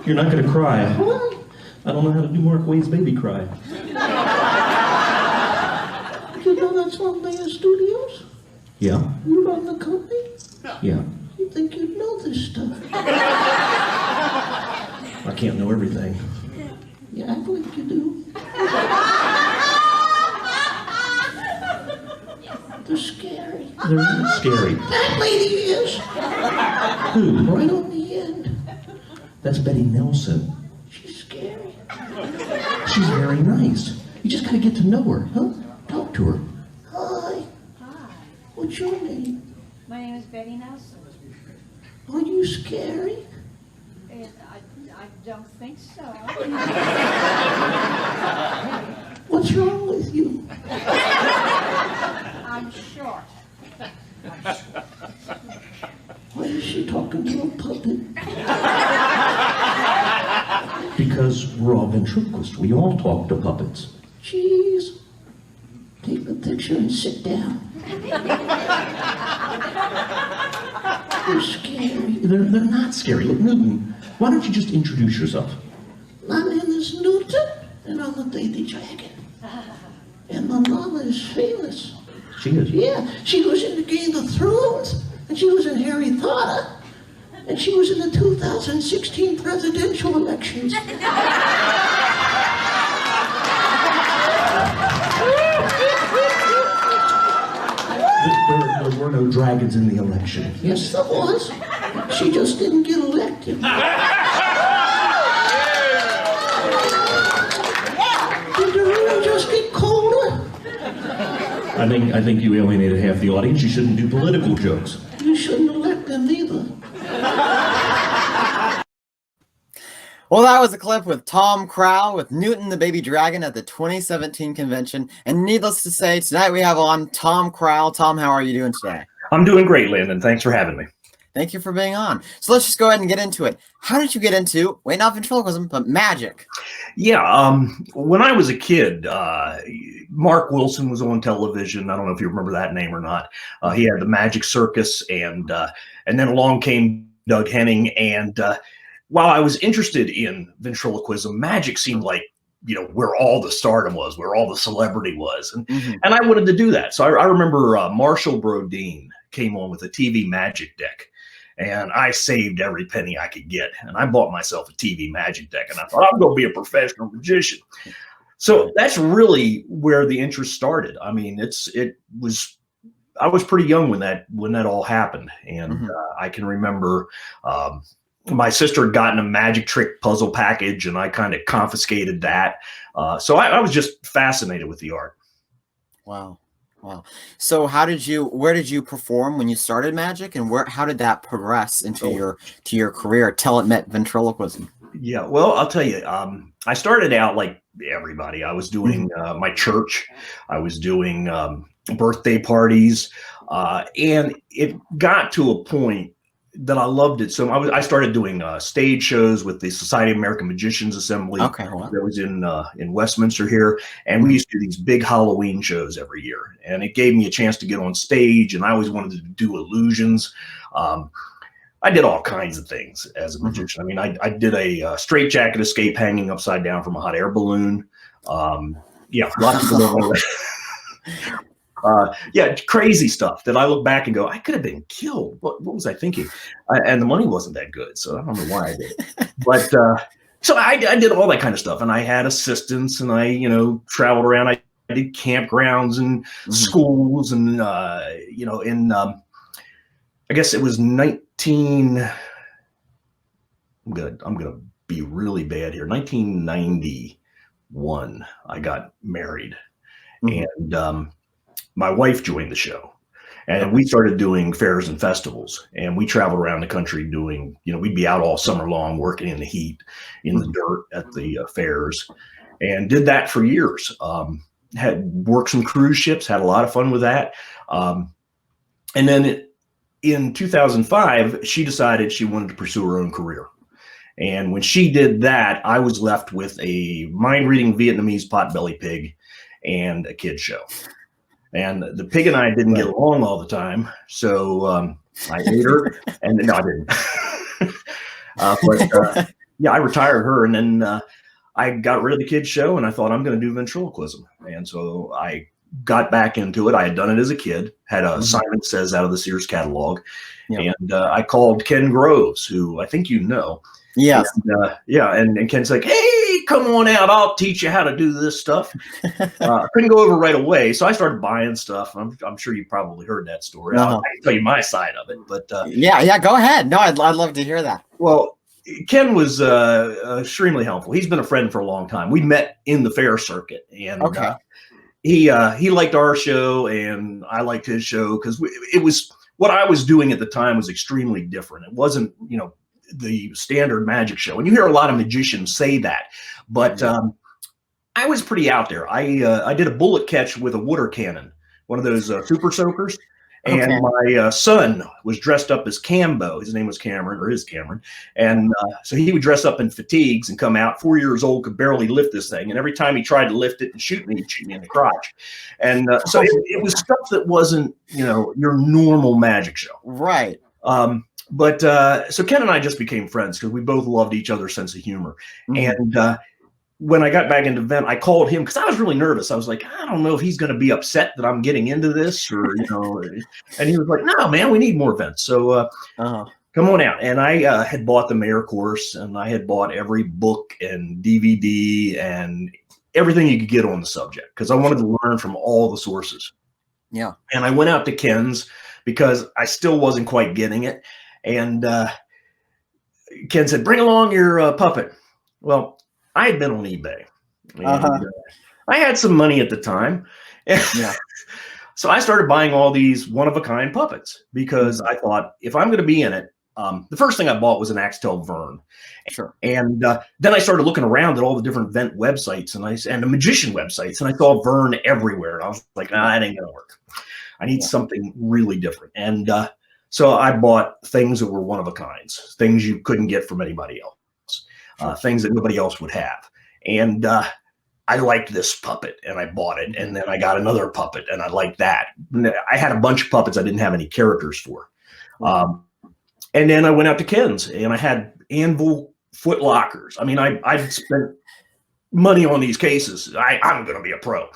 You're not going to cry. What? I don't know how to do Mark Wade's Baby Cry. You know that's on Mayor Studios? Yeah? You run the company? Yeah. You think you'd know this stuff? I can't know everything. You act like you do. They're scary. They're not scary. That lady is. Who? Right on the end. That's Betty Nelson. She's scary. She's very nice. You just got to get to know her, huh? Talk to her. Hi. Hi, What's your name? my name is Betty Nelson. Are you scary? And I don't think so. What's wrong with you? I'm short. Why is she talking to a puppet? Because we're all ventriloquists. We all talk to puppets. Jeez. Take the picture and sit down. You're scary. They're not scary. Look, Newton, why don't you just introduce yourself? My name is Newton, and I'm the baby dragon. And my mama is famous. She is. Yeah, she was in the Game of Thrones, and she was in Harry Potter, and she was in the 2016 presidential elections. There were no dragons in the election. Yes, there was. She just didn't get elected. Did the room just get colder? I think you alienated half the audience. You shouldn't do political jokes. You shouldn't elect them either. Well, that was a clip with Tom Crowl with Newton the Baby Dragon at the 2017 convention. And needless to say, tonight we have on Tom Crowl. Tom, how are you doing today? I'm doing great, Landon. Thanks for having me. Thank you for being on. So let's just go ahead and get into it. How did you get into, wait, not ventriloquism, but magic? Yeah, when I was a kid, Mark Wilson was on television. I don't know if you remember that name or not. He had the Magic Circus, and then along came Doug Henning. And while I was interested in ventriloquism, magic seemed like, you know, where all the stardom was, where all the celebrity was. And I wanted to do that. So I remember Marshall Brodeen came on with a TV magic deck. And I saved every penny I could get. And I bought myself a TV magic deck. And I thought, I'm going to be a professional magician. So that's really where the interest started. I mean, I was pretty young when that all happened. And I can remember my sister had gotten a magic trick puzzle package, and I kind of confiscated that. So I was just fascinated with the art. Wow. Wow. So where did you perform when you started magic, and how did that progress into your career till it met ventriloquism? Yeah, well, I'll tell you, I started out like everybody. I was doing my church. I was doing birthday parties. And it got to a point that I loved it. So I started doing stage shows with the Society of American Magicians Assembly. Okay, wow. That was in Westminster here, and we used to do these big Halloween shows every year, and it gave me a chance to get on stage. And I always wanted to do illusions. I did all kinds of things as a magician. I mean, I did a straitjacket escape hanging upside down from a hot air balloon. Yeah, lots of people know that. Yeah, crazy stuff that I look back and go, I could have been killed. What was I thinking? And the money wasn't that good, so I don't know why I did it. But so I did all that kind of stuff, and I had assistants, and I traveled around. I did campgrounds and schools, and in I guess it was 19. I'm gonna be really bad here. 1991, I got married, and my wife joined the show, and we started doing fairs and festivals, and we traveled around the country doing, we'd be out all summer long working in the heat, in the dirt at the fairs, and did that for years. Had worked some cruise ships, had a lot of fun with that. And then in 2005, she decided she wanted to pursue her own career. And when she did that, I was left with a mind-reading Vietnamese potbelly pig and a kid show. And the pig and I didn't get along all the time, so I ate her, and no, I didn't. yeah, I retired her, and then I got rid of the kids show, and I thought I'm going to do ventriloquism, and so I got back into it. I had done it as a kid, had a Simon Says out of the Sears catalog, and I called Ken Groves, who I think you know. Yes. And, and Ken's like, hey, come on out. I'll teach you how to do this stuff. I couldn't go over right away, so I started buying stuff. I'm sure you probably heard that story. I'll tell you my side of it, but yeah, go ahead. No, I'd love to hear that. Well, Ken was extremely helpful. He's been a friend for a long time. We met in the fair circuit, and he liked our show, and I liked his show because it was what I was doing at the time was extremely different. It wasn't, the standard magic show, and you hear a lot of magicians say that, but I was pretty out there. I did a bullet catch with a water cannon, one of those super soakers. And my son was dressed up as Cambo. His name was Cameron, or is Cameron. And so he would dress up in fatigues and come out. 4 years old, could barely lift this thing. And every time he tried to lift it and shoot me, he'd shoot me in the crotch. And so it was stuff that wasn't, your normal magic show. Right. But so Ken and I just became friends because we both loved each other's sense of humor. And when I got back into Vent, I called him because I was really nervous. I was like, I don't know if he's going to be upset that I'm getting into this, or and he was like, no, man, we need more Vents. So come on out. And I had bought the mayor course, and I had bought every book and DVD and everything you could get on the subject because I wanted to learn from all the sources. Yeah. And I went out to Ken's because I still wasn't quite getting it. And Ken said, bring along your puppet. Well, I had been on eBay. And, I had some money at the time. So I started buying all these one-of-a-kind puppets because I thought, if I'm going to be in it, the first thing I bought was an Axtell Vern. Sure. And then I started looking around at all the different Vent websites and the magician websites, and I saw Vern everywhere. And I was like, nah, that ain't going to work. I need something really different. And so I bought things that were one-of-a-kinds, things you couldn't get from anybody else. Things that nobody else would have. And I liked this puppet, and I bought it. And then I got another puppet, and I liked that. And I had a bunch of puppets I didn't have any characters for. And then I went out to Ken's, and I had anvil foot lockers. I mean, I'd spent money on these cases. I'm going to be a pro.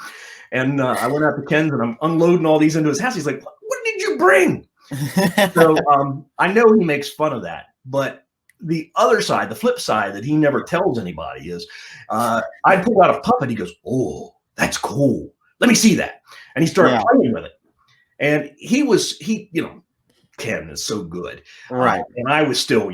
And I went out to Ken's, and I'm unloading all these into his house. He's like, what did you bring? So I know he makes fun of that, but the other side, the flip side that he never tells anybody is I pulled out a puppet. He goes, oh, that's cool. Let me see that. And he started playing with it. And Ken is so good. Right. And I was still,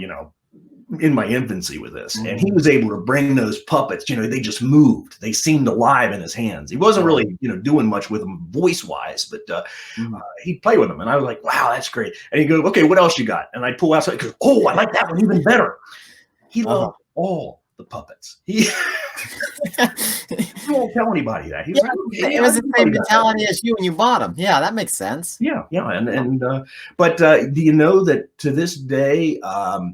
in my infancy with this. And he was able to bring those puppets, they just moved. They seemed alive in his hands. He wasn't really, doing much with them voice-wise, but he'd play with them. And I was like, wow, that's great. And he'd go, okay, what else you got? And I'd pull out something. He goes, oh, I like that one even better. He loved all the puppets. He won't tell anybody that. It was the same mentality as you when you bought them. Yeah, that makes sense. Yeah. But do you know that to this day, I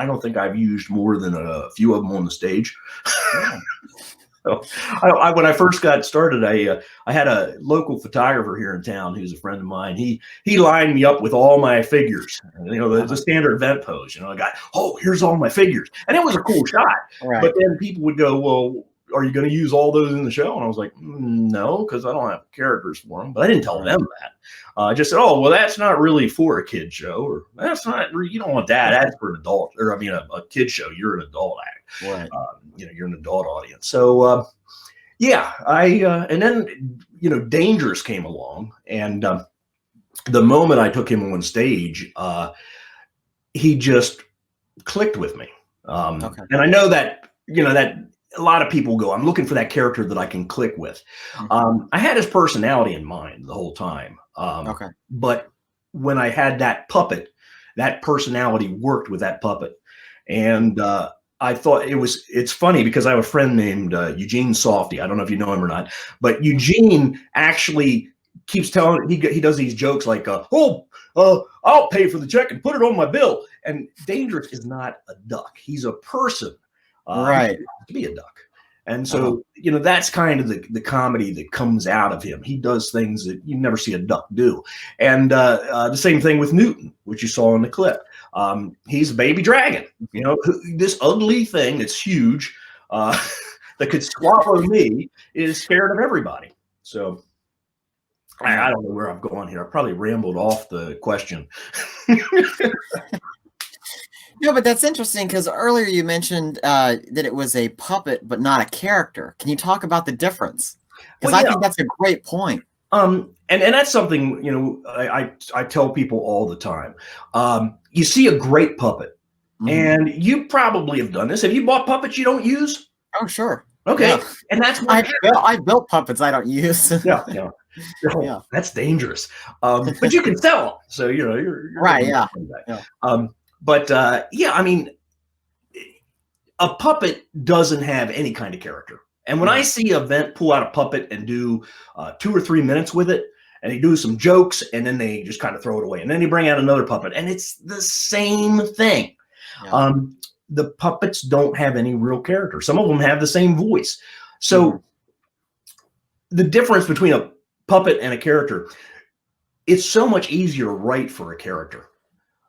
don't think I've used more than a few of them on the stage. So when I first got started, I had a local photographer here in town who's a friend of mine. He lined me up with all my figures, the standard event pose. I got, here's all my figures, and it was a cool shot. Right. But then people would go, well, are you going to use all those in the show? And I was like, no, because I don't have characters for them. But I didn't tell them that. I just said, oh, well, that's not really for a kid show, or that's not, you don't want that. That's for an adult, or a kid show. You're an adult act. Right. You're an adult audience. So, and then, Dangerous came along. And the moment I took him on stage, he just clicked with me. And I know that, that a lot of people go, I'm looking for that character that I can click with. I had his personality in mind the whole time. But when I had that puppet, that personality worked with that puppet. And I thought it's funny because I have a friend named Eugene Softy. I don't know if you know him or not, but Eugene actually keeps telling, he does these jokes like, I'll pay for the check and put it on my bill. And Dangerous is not a duck. He's a person. Right. To be a duck. And so, that's kind of the comedy that comes out of him. He does things that you never see a duck do. And the same thing with Newton, which you saw in the clip. He's a baby dragon, this ugly thing that's huge, that could swallow me, is scared of everybody. So I don't know where I'm going here. I probably rambled off the question. No, but that's interesting because earlier you mentioned that it was a puppet, but not a character. Can you talk about the difference? Because I think that's a great point. And that's something, I tell people all the time. You see a great puppet, and you probably have done this. Have you bought puppets you don't use? Oh, sure. Okay. Yeah. And that's what I built puppets I don't use. Yeah. That's dangerous. But you can sell them. So, you're right. Yeah. But I mean, a puppet doesn't have any kind of character. And when I see a vent pull out a puppet and do 2 or 3 minutes with it, and they do some jokes, and then they just kind of throw it away, and then they bring out another puppet, and it's the same thing. Yeah. The puppets don't have any real character. Some of them have the same voice. So the difference between a puppet and a character, it's so much easier to write for a character.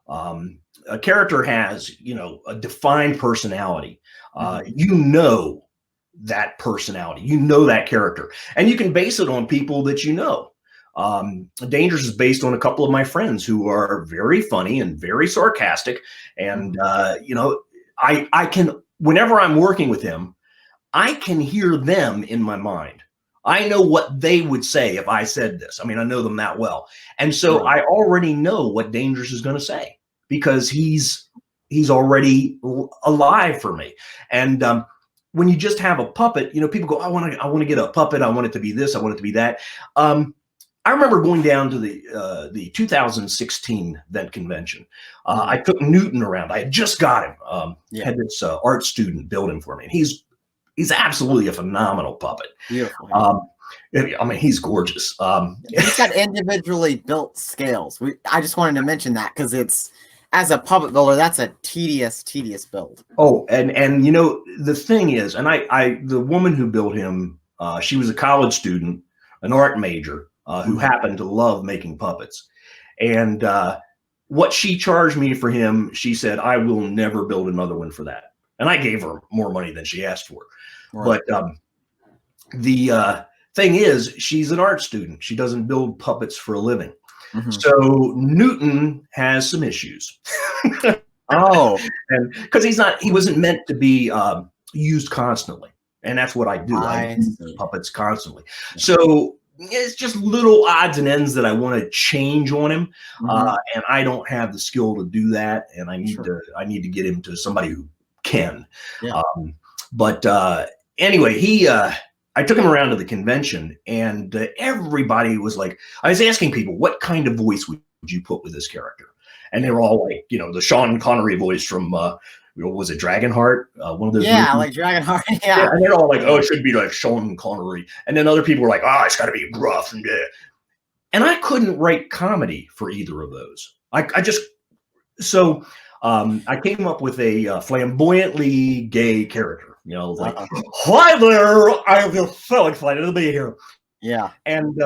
A character has, a defined personality. That personality, that character, and you can base it on people that Dangerous is based on a couple of my friends who are very funny and very sarcastic. And, I can, whenever I'm working with him, I can hear them in my mind. I know what they would say if I said this. I mean, I know them that well. And so I already know what Dangerous is going to say because he's already alive for me. And, when you just have a puppet, people go, I want to get a puppet. I want it to be this. I want it to be that. I remember going down to the 2016 Vent Convention. I took Newton around. I had just got him. Had this art student build him for me. And he's absolutely a phenomenal puppet. Beautiful. I mean, he's gorgeous. He's got individually built scales. I just wanted to mention that because it's, as a puppet builder, that's a tedious build. Oh, and the thing is, and the woman who built him, she was a college student, an art major, who happened to love making puppets. And what she charged me for him, she said, I will never build another one for that. And I gave her more money than she asked for. Right. But the thing is, she's an art student. She doesn't build puppets for a living. So Newton has some issues. And because he wasn't meant to be used constantly. And that's what I do. I use puppets constantly. So it's just little odds and ends that I want to change on him. And I don't have the skill to do that. And I need to get him to somebody who can. Yeah. But anyway, I took him around to the convention, and everybody was like, I was asking people, what kind of voice would you put with this character? And they were all like, the Sean Connery voice from, was it Dragonheart? One of those. Yeah, movies. like Dragonheart. Yeah. And they're all like, oh, it should be like Sean Connery. And then other people were like, it's got to be gruff. And I couldn't write comedy for either of those. I came up with a flamboyantly gay character. Like, hi there, I'm just so excited to be here. Yeah. And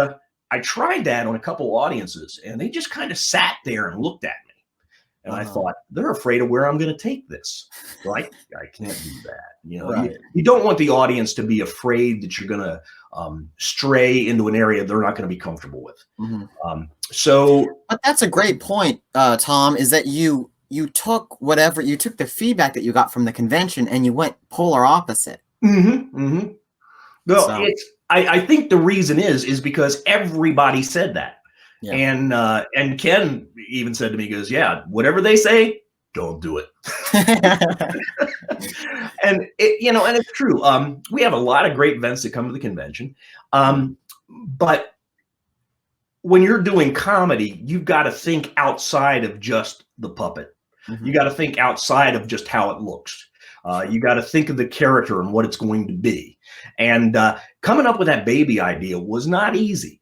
I tried that on a couple audiences, and they just kind of sat there and looked at me. And I thought, they're afraid of where I'm going to take this. Right? I can't do that. Right. You don't want the audience to be afraid that you're going to stray into an area they're not going to be comfortable with. But that's a great point, Tom, is that you took the feedback that you got from the convention and you went polar opposite. Well, I think the reason is because everybody said that. Yeah. And Ken even said to me, he goes, yeah, whatever they say, don't do it. And it's true. We have a lot of great events that come to the convention. But when you're doing comedy, you've got to think outside of just the puppet. You got to think outside of just how it looks. You got to think of the character and what it's going to be. And coming up with that baby idea was not easy.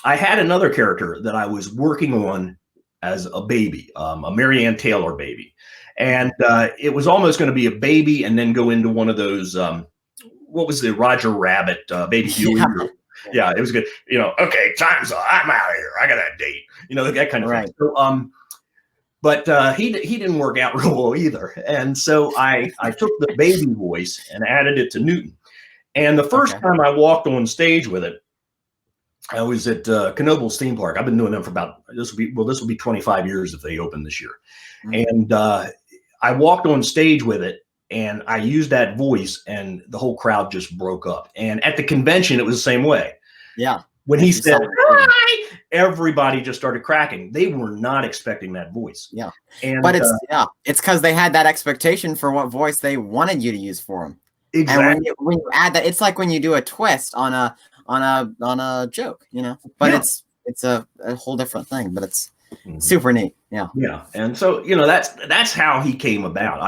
I had another character that I was working on as a baby, a Mary Ann Taylor baby. And it was almost going to be a baby and then go into one of those, what was the Roger Rabbit, Baby Huey? Yeah, it was good. Okay, time's up. I'm out of here. I got a date. That kind of Right. thing. So, but he didn't work out real well either. And so I took the baby voice and added it to Newton. And the first time I walked on stage with it, I was at Knoebel's theme park. I've been doing them for this will be 25 years if they open this year. And I walked on stage with it and I used that voice and the whole crowd just broke up. And at the convention, it was the same way. Yeah. When he said, hi, everybody just started cracking. They were not expecting that voice. Yeah. But it's because they had that expectation for what voice they wanted you to use for them. Exactly. And when you add that, it's like when you do a twist on a joke, but it's a whole different thing, but it's super neat. Yeah. Yeah. And so, that's how he came about.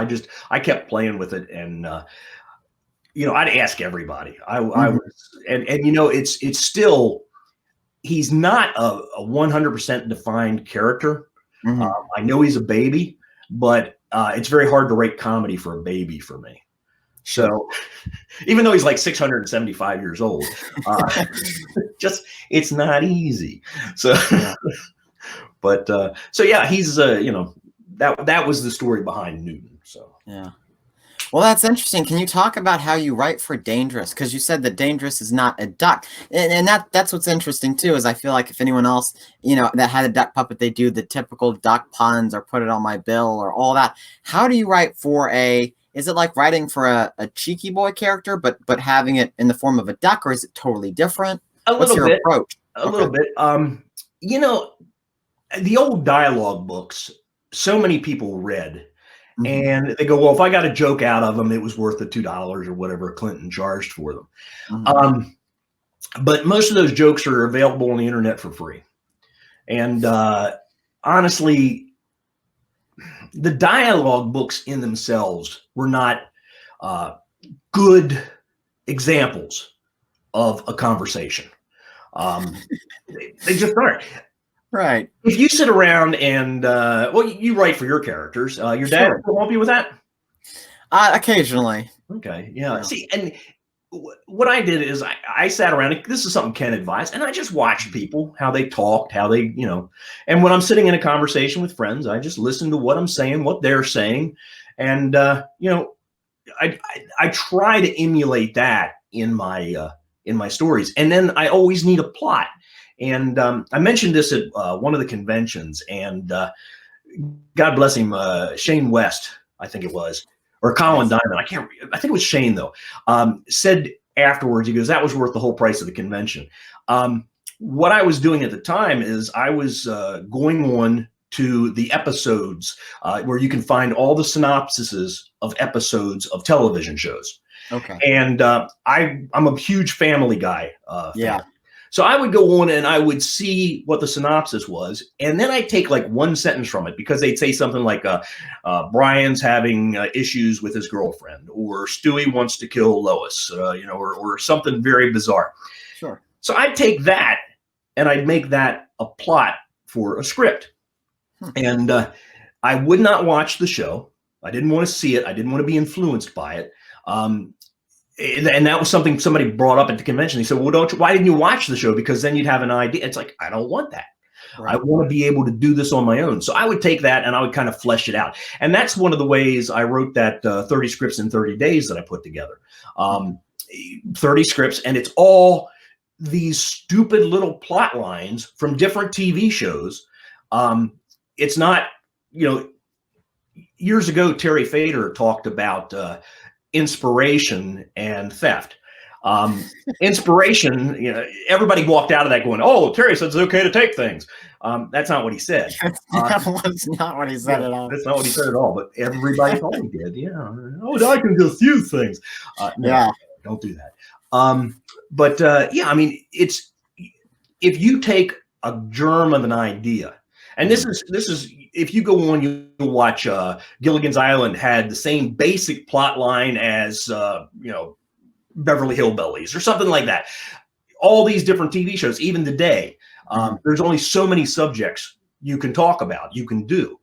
I kept playing with it and, I'd ask everybody. I was, and it's still, he's not a 100% defined character. I know he's a baby, but it's very hard to write comedy for a baby for me. So even though he's like 675 years old, it's not easy. So, he's, that was the story behind Newton. So, yeah. Well, that's interesting. Can you talk about how you write for Dangerous? Because you said that Dangerous is not a duck. And that's what's interesting, too, is I feel like if anyone else, that had a duck puppet, they do the typical duck puns or put it on my bill or all that. How do you write for is it like writing for a cheeky boy character, but having it in the form of a duck, or is it totally different? What's your approach? A little bit. The old dialogue books, so many people read. And they go, well, if I got a joke out of them, it was worth the $2 or whatever Clinton charged for them. But most of those jokes are available on the internet for free. And honestly, the dialogue books in themselves were not good examples of a conversation. They just aren't. Right. If you sit around and, you write for your characters. Your dad will help you with that? Occasionally. Okay. Yeah. See, and what I did is I sat around, and this is something Ken advised, and I just watched people, how they talked, how they, and when I'm sitting in a conversation with friends, I just listen to what I'm saying, what they're saying. And, I try to emulate that in my stories. And then I always need a plot. And I mentioned this at one of the conventions, and God bless him, Shane West, I think it was, or Colin Diamond. I think it was Shane though. Said afterwards, he goes, "That was worth the whole price of the convention." What I was doing at the time is I was going on to the episodes where you can find all the synopsises of episodes of television shows. Okay. And I'm a huge Family Guy fan. So I would go on and I would see what the synopsis was, and then I'd take like one sentence from it, because they'd say something like, Brian's having issues with his girlfriend, or Stewie wants to kill Lois, or something very bizarre. Sure. So I'd take that and I'd make that a plot for a script. And I would not watch the show. I didn't want to see it. I didn't want to be influenced by it. And that was something somebody brought up at the convention. He said, well, why didn't you watch the show? Because then you'd have an idea. It's like, I don't want that. Right. I want to be able to do this on my own. So I would take that and I would kind of flesh it out. And that's one of the ways I wrote that 30 scripts in 30 days that I put together. 30 scripts, and it's all these stupid little plot lines from different TV shows. It's not, years ago, Terry Fader talked about inspiration and theft. Inspiration, everybody walked out of that going, "Oh, Terry says it's okay to take things." That's not what he said. That was not what he said at all. That's not what he said at all. But everybody thought he did. Yeah. Oh, I can just use things. No, don't do that. I mean, it's, if you take a germ of an idea, and this is if you go on, you watch Gilligan's Island had the same basic plot line as Beverly Hillbillies or something like that. All these different TV shows, even today, there's only so many subjects you can talk about, you can do.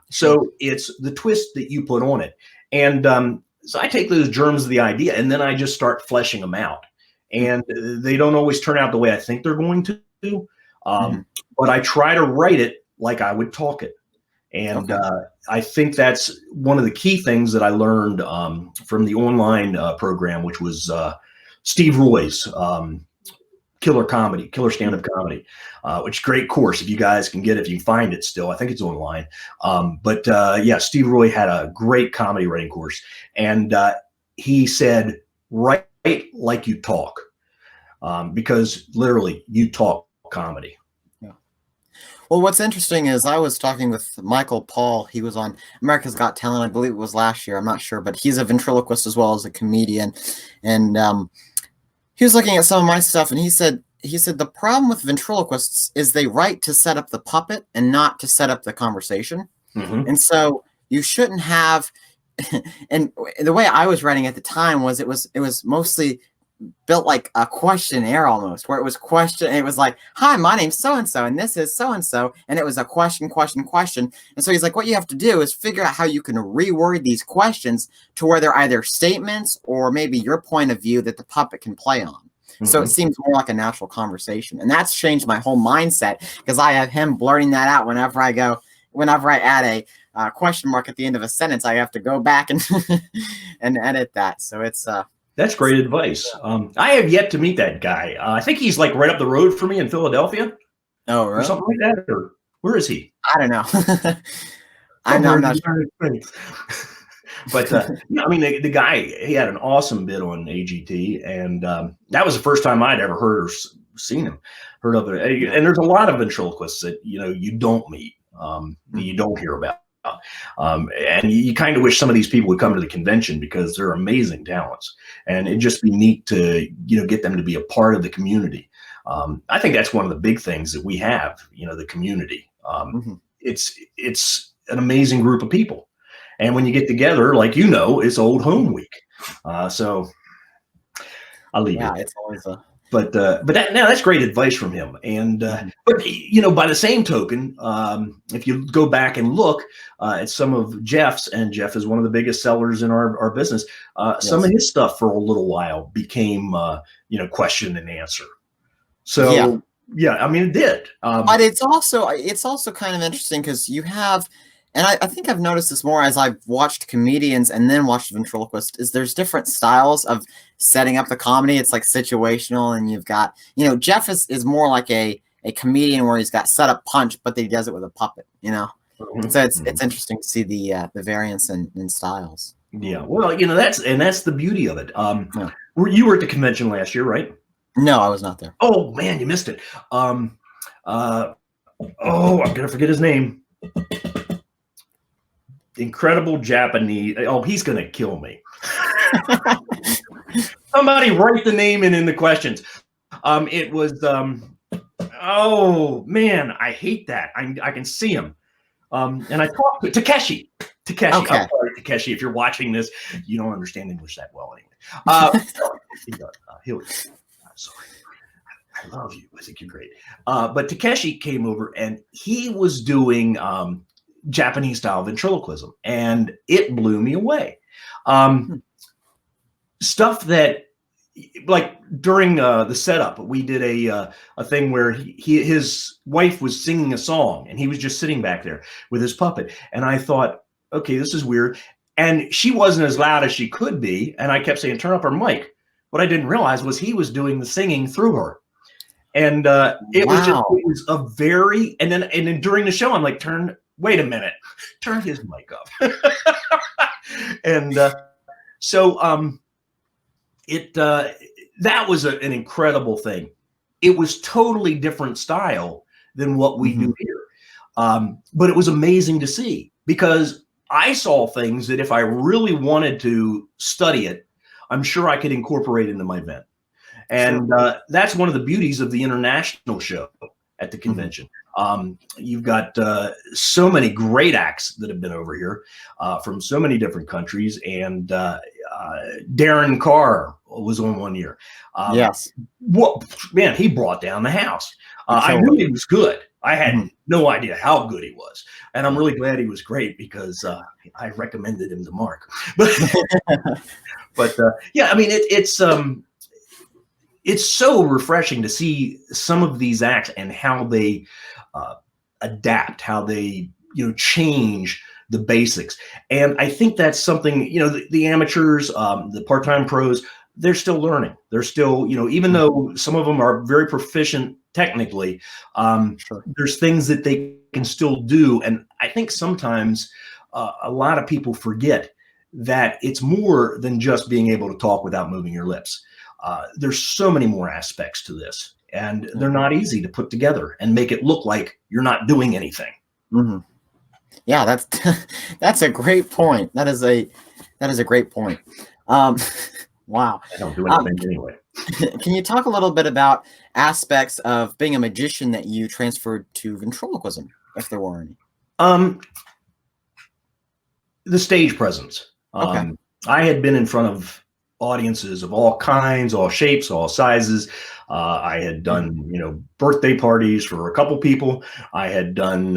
So it's the twist that you put on it. And So I take those germs of the idea and then I just start fleshing them out. And they don't always turn out the way I think they're going to. But I try to write it like I would talk it. And I think that's one of the key things that I learned from the online program, which was Steve Roy's Killer Stand-Up Comedy, which is a great course if you guys can get it, if you can find it still. I think it's online. But yeah, Steve Roy had a great comedy writing course. And he said, write like you talk, because literally you talk comedy. Well, what's interesting is I was talking with Michael Paul. He was on America's Got Talent. I believe it was last year. I'm not sure, but he's a ventriloquist as well as a comedian. And he was looking at some of my stuff, and he said the problem with ventriloquists is they write to set up the puppet and not to set up the conversation. And so you shouldn't have. And the way I was writing at the time was it was mostly built like a questionnaire almost, where it was like, hi, my name's so-and-so and this is so-and-so, and it was a question. And so he's like, what you have to do is figure out how you can reword these questions to where they're either statements or maybe your point of view that the puppet can play on. So it seems more like a natural conversation, and that's changed my whole mindset, because I have him blurting that out whenever I add a question mark at the end of a sentence. I have to go back and and edit that. So it's that's great advice. I have yet to meet that guy. I think he's like right up the road from me in Philadelphia. Oh, really? Or something like that. Or where is he? I don't know. I'm not sure. But yeah, I mean, the guy, he had an awesome bit on AGT, and that was the first time I'd ever heard or seen him. Heard of it. And there's a lot of ventriloquists that you don't meet, that you don't hear about. And you kind of wish some of these people would come to the convention, because they're amazing talents, and it'd just be neat to get them to be a part of the community. I think that's one of the big things that we have, the community. It's an amazing group of people, and when you get together, like it's Old Home Week. So I'll leave it. It's always a. But that's great advice from him. And but by the same token, if you go back and look at some of Jeff's, and Jeff is one of the biggest sellers in our business, some of his stuff for a little while became question and answer. So yeah, I mean, it did. But it's also kind of interesting, because you have. And I think I've noticed this more as I've watched comedians and then watched ventriloquist, is there's different styles of setting up the comedy. It's like situational, and you've got, Jeff is more like a comedian where he's got set up punch, but he does it with a puppet, So it's interesting to see the variance in styles. Yeah. Well, that's the beauty of it. You were at the convention last year, right? No, I was not there. Oh man, you missed it. I'm gonna forget his name. Incredible Japanese. Oh, he's gonna kill me. Somebody write the name in the questions. It was oh man, I hate that. I can see him. And I talked to Takeshi. Okay. I'm sorry, Takeshi, if you're watching this, you don't understand English that well anyway. Sorry. I love you. I think you're great. But Takeshi came over, and he was doing Japanese style ventriloquism, and it blew me away. Stuff that, like during the setup, we did a thing where his wife was singing a song, and he was just sitting back there with his puppet, and I thought, okay, this is weird. And she wasn't as loud as she could be, and I kept saying, turn up her mic. What I didn't realize was he was doing the singing through her. And it was a very, and then during the show, I'm like, wait a minute, turn his mic up. And so that was an incredible thing. It was totally different style than what we do here. But it was amazing to see, because I saw things that if I really wanted to study it, I'm sure I could incorporate into my event. And that's one of the beauties of the international show at the convention. You've got so many great acts that have been over here from so many different countries. And Darren Carr was on one year. Yes. Well, man, he brought down the house. I knew he was good. I had Mhm. no idea how good he was, and I'm really glad he was great because I recommended him to Mark. But yeah, I mean, it's so refreshing to see some of these acts and how they uh, adapt, how they change the basics. And I think that's something the amateurs, the part-time pros, they're still learning. They're still even though some of them are very proficient technically, Sure. there's things that they can still do. And I think sometimes a lot of people forget that it's more than just being able to talk without moving your lips. There's so many more aspects to this, and they're not easy to put together and make it look like you're not doing anything. Hmm. Yeah, that's that's a great point. That is a great point. Um, wow. I don't do Um, anything anyway. can you talk a little bit about aspects of being a magician that you transferred to ventriloquism, if there were any? Um, the stage presence. Okay. I had been in front of audiences of all kinds, all shapes, all sizes. I had done, birthday parties for a couple people. I had done,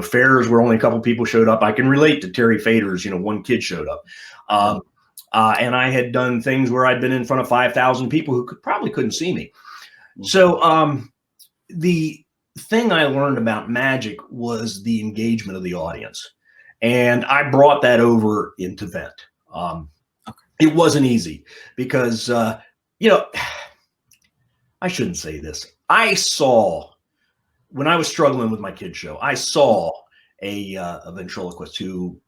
fairs where only a couple people showed up. I can relate to Terry Fader's, one kid showed up. And I had done things where I'd been in front of 5,000 people who probably couldn't see me. So the thing I learned about magic was the engagement of the audience. And I brought that over into Vent. It wasn't easy because, I shouldn't say this. I saw, when I was struggling with my kid show, I saw a ventriloquist who,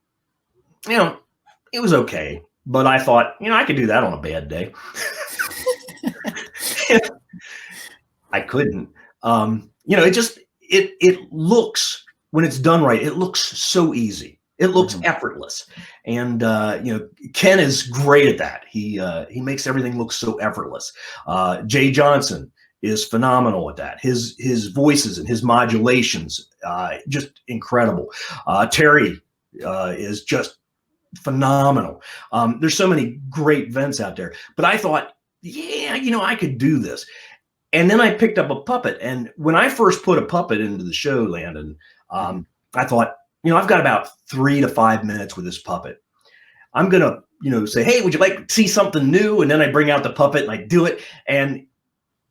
it was okay. But I thought, I could do that on a bad day. I couldn't. It looks, when it's done right, it looks so easy. It looks effortless. And Ken is great at that. He makes everything look so effortless. Jay Johnson is phenomenal at that. His voices and his modulations, just incredible. Terry is just phenomenal. There's so many great vents out there. But I thought, yeah, I could do this. And then I picked up a puppet. And when I first put a puppet into the show, Landon, I thought, I've got about 3 to 5 minutes with this puppet. I'm going to, say, hey, would you like to see something new? And then I bring out the puppet and I do it. And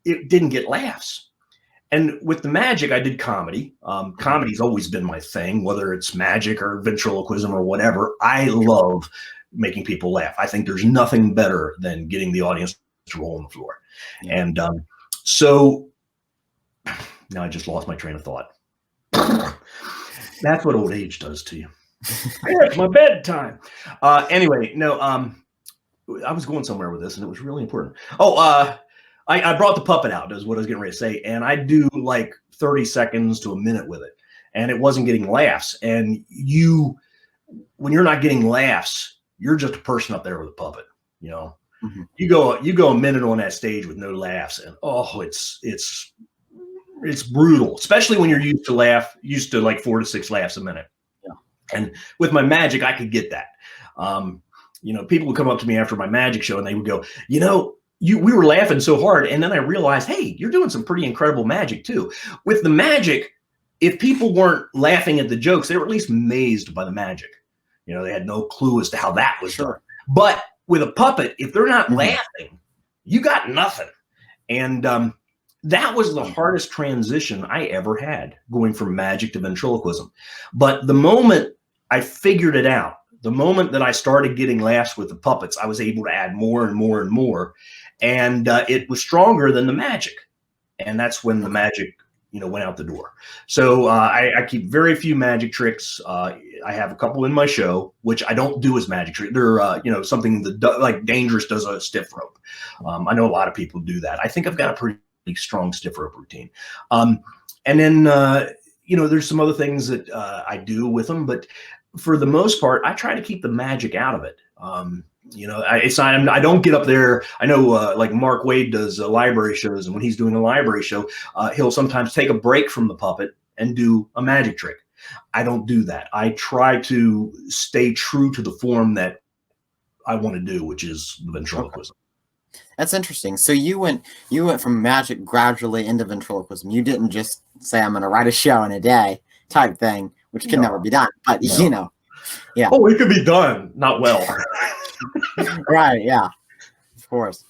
it didn't get laughs. And with the magic, I did comedy. Comedy's always been my thing, whether it's magic or ventriloquism or whatever. I love making people laugh. I think there's nothing better than getting the audience to roll on the floor. Yeah. And so now I just lost my train of thought. That's what old age does to you. It's my bedtime. Anyway, no, I was going somewhere with this and it was really important. I brought the puppet out, is what I was getting ready to say. And I do like 30 seconds to a minute with it. And it wasn't getting laughs. And when you're not getting laughs, you're just a person up there with a puppet, You go a minute on that stage with no laughs and it's brutal, especially when you're used to like 4 to 6 laughs a minute. Yeah. And with my magic, I could get that. People would come up to me after my magic show and they would go, we were laughing so hard. And then I realized, hey, you're doing some pretty incredible magic too. With the magic, if people weren't laughing at the jokes, they were at least amazed by the magic. They had no clue as to how that was done. But with a puppet, if they're not laughing, you got nothing. And that was the hardest transition I ever had, going from magic to ventriloquism. But the moment I figured it out, the moment that I started getting laughs with the puppets, I was able to add more and more and more. And it was stronger than the magic. And that's when the magic, went out the door. So I keep very few magic tricks. I have a couple in my show, which I don't do as magic tricks. They're, something that like Dangerous does a stiff rope. I know a lot of people do that. I think I've got a pretty strong stiff rope routine. And then, there's some other things that I do with them, but for the most part, I try to keep the magic out of it. I don't get up there. I know like Mark Wade does library shows, and when he's doing a library show, he'll sometimes take a break from the puppet and do a magic trick. I don't do that. I try to stay true to the form that I want to do, which is the ventriloquism. That's interesting. So you went from magic gradually into ventriloquism. You didn't just say I'm going to write a show in a day type thing, which can never be done. But yeah. Oh, it could be done, not well. Right, yeah. Of course.